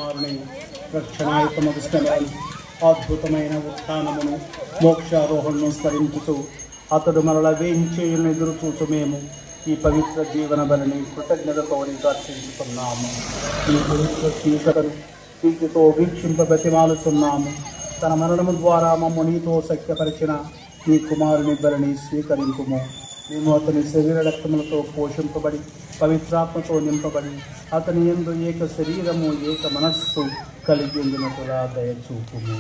కుమారుని రక్షణాయుతమగు శ్రమలను అద్భుతమైన ఉత్థానమును మోక్షారోహణను స్మరించుతూ అతడు మరల వేయించేయులను ఎదురు చూచు మేము ఈ పవిత్ర జీవన బలిని కృతజ్ఞతతో అర్పించుతున్నాము. ఈ పవిత్ర స్వీకరణ ప్రీతితో వీక్షింప బ్రతిమాలుతున్నాము. తన మరణము ద్వారా మమ్ము నీతో సఖ్యపరిచిన నీ కుమారుని బలిని స్వీకరింపుము. మేము అతని శరీర రక్తములతో పోషింపబడి పవిత్రాత్మతో నింపబడి అతని యందు ఏక శరీరము ఏక మనస్సు కలిగి ఉండినట్టుగా దయచూపుము.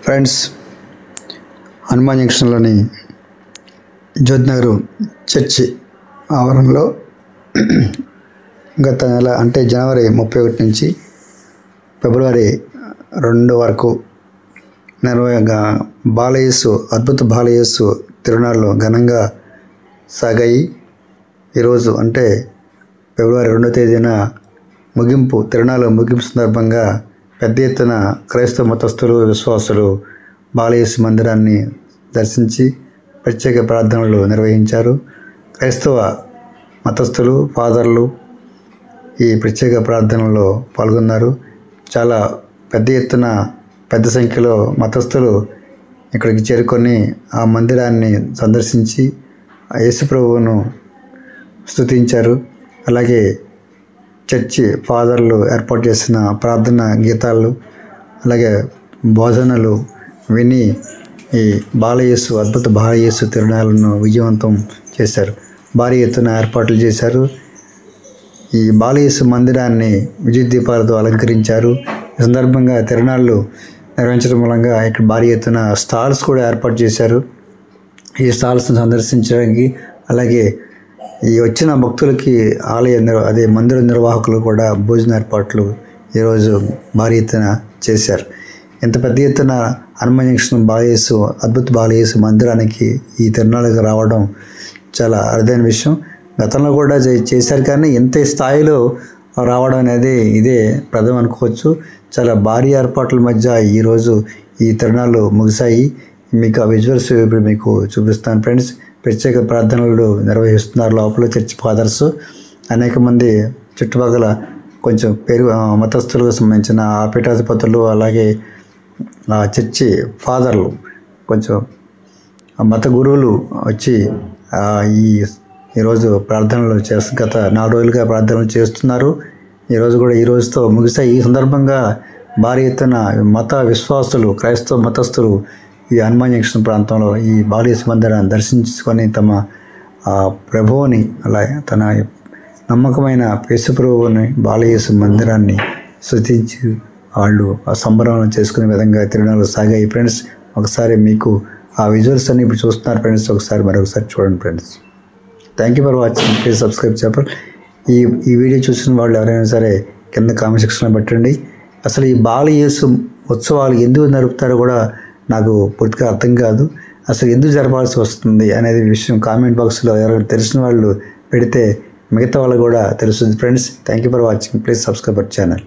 ఫ్రెండ్స్, హనుమాన్ జంక్షన్లోని జ్యోతినగర్ చర్చి ఆవరణలో గత నెల అంటే జనవరి 31 నుంచి ఫిబ్రవరి 2 వరకు బాలయేసు అద్భుత బాలయేసు తిరునాళ్ళు ఘనంగా సాగాయి. ఈరోజు అంటే ఫిబ్రవరి 2వ తేదీన తిరునాళ్ళు ముగింపు సందర్భంగా పెద్ద ఎత్తున క్రైస్తవ మతస్థులు విశ్వాసులు బాలయేసు మందిరాన్ని దర్శించి ప్రత్యేక ప్రార్థనలు నిర్వహించారు. క్రైస్తవ మతస్థులు ఫాదర్లు ఈ ప్రత్యేక ప్రార్థనలో పాల్గొన్నారు. చాలా పెద్ద ఎత్తున పెద్ద సంఖ్యలో మతస్థులు ఇక్కడికి చేరుకొని ఆ మందిరాన్ని సందర్శించి యేసు ప్రభువును స్తుతించారు. అలాగే చర్చి ఫాదర్లు ఏర్పాటు చేసిన ప్రార్థన గీతాలు అలాగే బోధనలు విని ఈ అద్భుత బాలయేసు తిరునాళ్ళను విజయవంతం చేశారు. భారీ ఎత్తున ఏర్పాట్లు చేశారు. ఈ బాలయేసు మందిరాన్ని విద్యుత్ దీపాలతో అలంకరించారు. ఈ సందర్భంగా తిరునాళ్ళు నిర్వహించడం మూలంగా ఇక్కడ భారీ ఎత్తున స్టాల్స్ కూడా ఏర్పాటు చేశారు. ఈ స్టాల్స్ను సందర్శించడానికి అలాగే ఈ వచ్చిన భక్తులకి మందిర నిర్వాహకులు కూడా భోజన ఏర్పాట్లు ఈరోజు భారీ ఎత్తున చేశారు. ఇంత పెద్ద ఎత్తున హనుమాన్ జంక్షన్ అద్భుత బాలయేసు మందిరానికి ఈ తిరునాళ్ళకి రావడం చాలా అరుదైన విషయం. గతంలో కూడా చేశారు, కానీ ఇంత స్థాయిలో రావడం అనేది ఇదే ప్రథమం అనుకోవచ్చు. చాలా భారీ ఏర్పాట్ల మధ్య ఈరోజు ఈ తిరునాళ్ళు ముగిశాయి. మీకు ఆ విజువల్స్ ఇప్పుడు మీకు చూపిస్తాను ఫ్రెండ్స్. ప్రత్యేక ప్రార్థనలు నిర్వహిస్తున్నారు లోపల చర్చి ఫాదర్స్. అనేక మంది చుట్టుపక్కల కొంచెం మతస్థులకు సంబంధించిన పీఠాధిపతులు అలాగే చర్చి ఫాదర్లు కొంచెం మత గురువులు వచ్చి ఈరోజు ప్రార్థనలు గత 4 రోజులుగా ప్రార్థనలు చేస్తున్నారు. ఈ రోజుతో ముగిశాయి. ఈ సందర్భంగా భారీ ఎత్తున మత విశ్వాసులు క్రైస్తవ మతస్థులు ఈ హనుమాన్ జంక్షన్ ప్రాంతంలో ఈ బాలయేసు మందిరాన్ని దర్శించుకొని తమ ప్రభువుని అలాగే తన నమ్మకమైన యేసు ప్రభువుని బాలయేసు మందిరాన్ని స్తుతించి వాళ్ళు ఆ సంబరాలను చేసుకునే విధంగా తిరునాళ్ళు సాగాయి. ఫ్రెండ్స్, ఒకసారి మీకు ఆ విజువల్స్ అన్ని ఇప్పుడు చూస్తున్నారు ఫ్రెండ్స్. మరొకసారి చూడండి friends. Thank you for watching. Please subscribe చెప్పండి. ఈ వీడియో చూసిన వాళ్ళు ఎవరైనా సరే కింద కామెంట్ సెక్షన్లో పెట్టండి. అసలు ఈ బాలయేసు ఉత్సవాలు ఎందుకు జరుపుతారో కూడా నాకు పూర్తిగా అర్థం కాదు. అసలు ఎందుకు జరపాల్సి వస్తుంది అనేది విషయం కామెంట్ బాక్స్లో ఎవరైనా తెలిసిన వాళ్ళు పెడితే మిగతా వాళ్ళు కూడా తెలుస్తుంది friends. Thank you for watching. Please subscribe our channel.